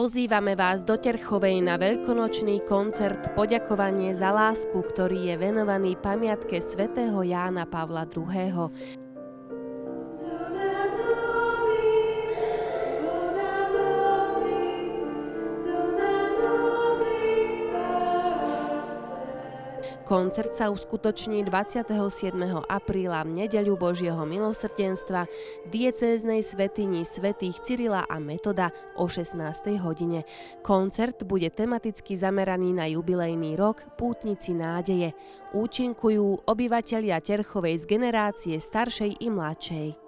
Pozývame vás do Terchovej na veľkonočný koncert Poďakovanie za lásku, ktorý je venovaný pamiatke svätého Jána Pavla II. Koncert sa uskutoční 27. apríla v nedeľu Božieho milosrdenstva v diecéznej svätyni svätých Cyrila a Metoda o 16. hodine. Koncert bude tematicky zameraný na jubilejný rok Pútnici nádeje. Účinkujú obyvatelia Terchovej z generácie staršej i mladšej.